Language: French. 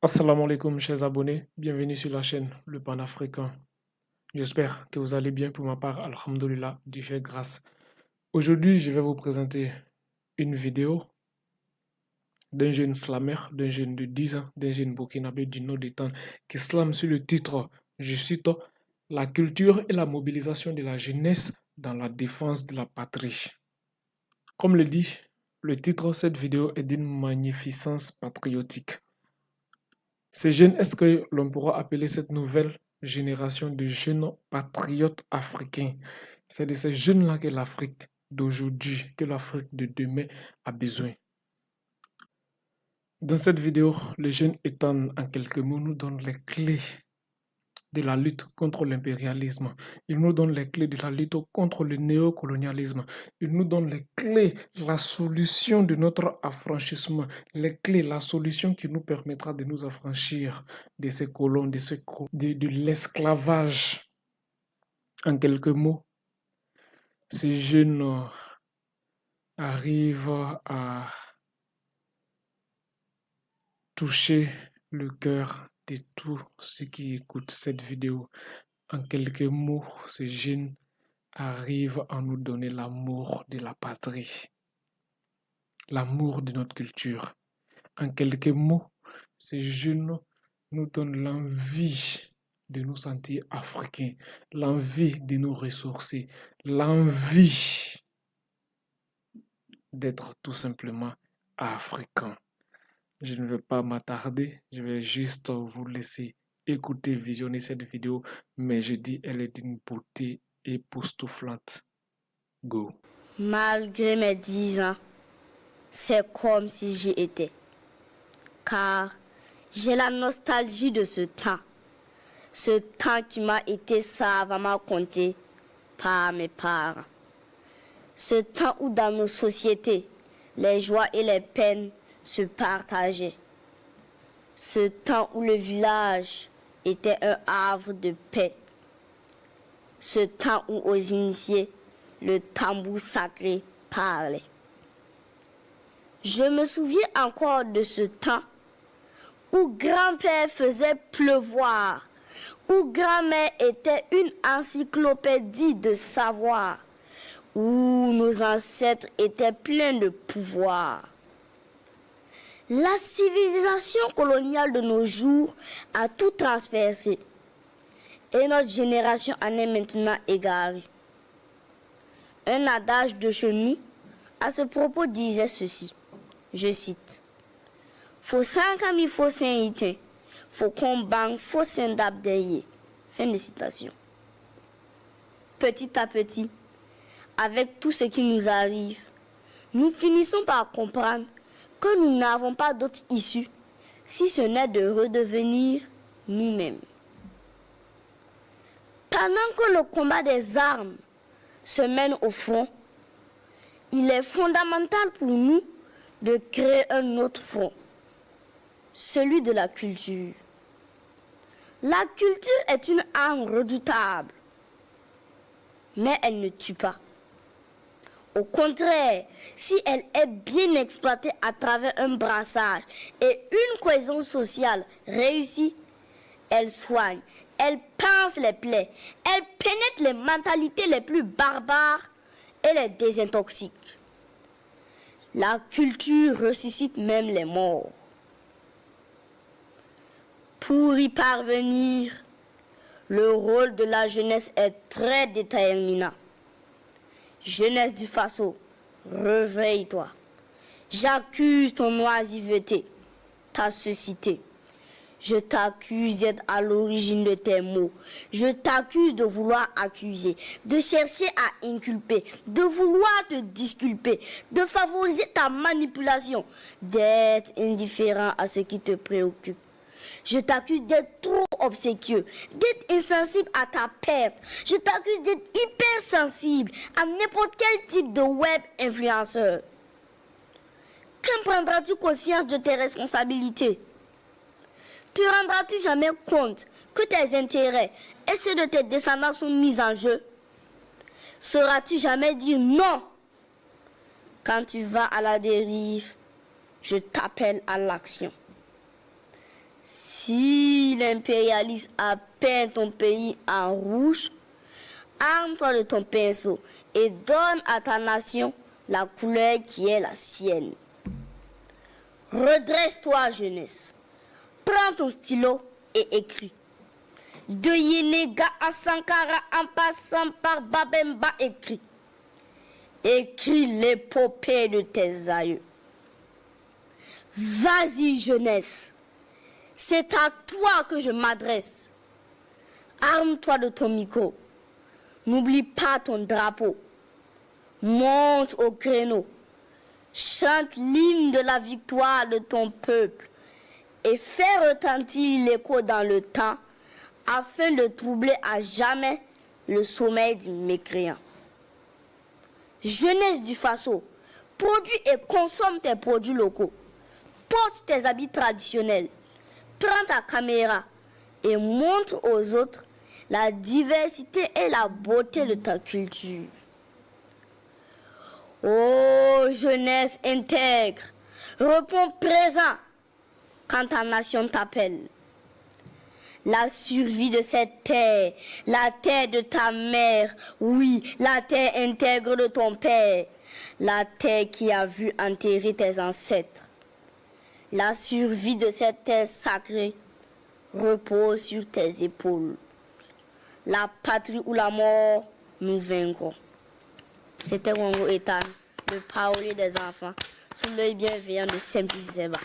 Assalamu alaikum, chers abonnés. Bienvenue sur la chaîne Le Panafricain. J'espère que vous allez bien. Pour ma part, Alhamdulillah, Dieu fait grâce. Aujourd'hui, je vais vous présenter une vidéo d'un jeune slammer, d'un jeune de 10 ans, d'un jeune burkinabé du nord du temps, qui slame sur le titre, je cite, La culture et la mobilisation de la jeunesse dans la défense de la patrie. Comme le dit le titre, cette vidéo est d'une magnificence patriotique. Ces jeunes, est-ce que l'on pourra appeler cette nouvelle génération de jeunes patriotes africains? C'est de ces jeunes-là que l'Afrique d'aujourd'hui, que l'Afrique de demain a besoin. Dans cette vidéo, les jeunes étant en quelques mots nous donnent les clés de la lutte contre l'impérialisme. Ils nous donnent les clés de la lutte contre le néocolonialisme. Ils nous donnent les clés, la solution de notre affranchissement. Les clés, la solution qui nous permettra de nous affranchir de ces colons, de l'esclavage. En quelques mots, ces jeunes arrivent à toucher le cœur de tous ceux qui écoutent cette vidéo. En quelques mots, ces jeunes arrivent à nous donner l'amour de la patrie, l'amour de notre culture. En quelques mots, ces jeunes nous donnent l'envie de nous sentir africains, l'envie de nous ressourcer, l'envie d'être tout simplement africains. Je ne vais pas m'attarder, je vais juste vous laisser écouter, visionner cette vidéo, mais je dis elle est d'une beauté époustouflante. Go. Malgré mes 10 ans, c'est comme si j'y étais. Car j'ai la nostalgie de ce temps qui m'a été savamment compté par mes parents. Ce temps où dans nos sociétés, les joies et les peines se partageaient. Ce temps où le village était un havre de paix. Ce temps où aux initiés, le tambour sacré parlait. Je me souviens encore de ce temps où grand-père faisait pleuvoir, où grand-mère était une encyclopédie de savoir, où nos ancêtres étaient pleins de pouvoir. La civilisation coloniale de nos jours a tout transpercé et notre génération en est maintenant égarée. Un adage de chez nous à ce propos disait ceci, je cite, « Faut sankami faut saint faut combattre faut s'endabdeye ». Fin de citation. Petit à petit, avec tout ce qui nous arrive, nous finissons par comprendre que nous n'avons pas d'autre issue si ce n'est de redevenir nous-mêmes. Pendant que le combat des armes se mène au front, il est fondamental pour nous de créer un autre front, celui de la culture. La culture est une arme redoutable, mais elle ne tue pas. Au contraire, si elle est bien exploitée à travers un brassage et une cohésion sociale réussie, elle soigne, elle pince les plaies, elle pénètre les mentalités les plus barbares et les désintoxique. La culture ressuscite même les morts. Pour y parvenir, le rôle de la jeunesse est très déterminant. Jeunesse du Faso, réveille-toi. J'accuse ton oisiveté, ta cécité. Je t'accuse d'être à l'origine de tes mots. Je t'accuse de vouloir accuser, de chercher à inculper, de vouloir te disculper, de favoriser ta manipulation, d'être indifférent à ce qui te préoccupe. Je t'accuse d'être trop obséquieux, d'être insensible à ta perte. Je t'accuse d'être hypersensible à n'importe quel type de web influenceur. Quand prendras-tu conscience de tes responsabilités? Te rendras-tu jamais compte que tes intérêts et ceux de tes descendants sont mis en jeu? Sauras-tu jamais dire non? Quand tu vas à la dérive, je t'appelle à l'action. Si l'impérialiste a peint ton pays en rouge, arme-toi de ton pinceau et donne à ta nation la couleur qui est la sienne. Redresse-toi, jeunesse. Prends ton stylo et écris. De Yenega à Sankara en passant par Babemba, écris. Écris l'épopée de tes aïeux. Vas-y, jeunesse. C'est à toi que je m'adresse. Arme-toi de ton micro. N'oublie pas ton drapeau. Monte au créneau. Chante l'hymne de la victoire de ton peuple et fais retentir l'écho dans le temps afin de troubler à jamais le sommeil du mécréant. Jeunesse du Faso, produis et consomme tes produits locaux. Porte tes habits traditionnels. Prends ta caméra et montre aux autres la diversité et la beauté de ta culture. Oh, jeunesse intègre, réponds présent quand ta nation t'appelle. La survie de cette terre, la terre de ta mère, oui, la terre intègre de ton père, la terre qui a vu enterrer tes ancêtres. La survie de cette terre sacrée repose sur tes épaules. La patrie ou la mort, nous vaincrons. C'était Wango Ethan, le parolier des enfants, sous l'œil bienveillant de Simplice Zeba.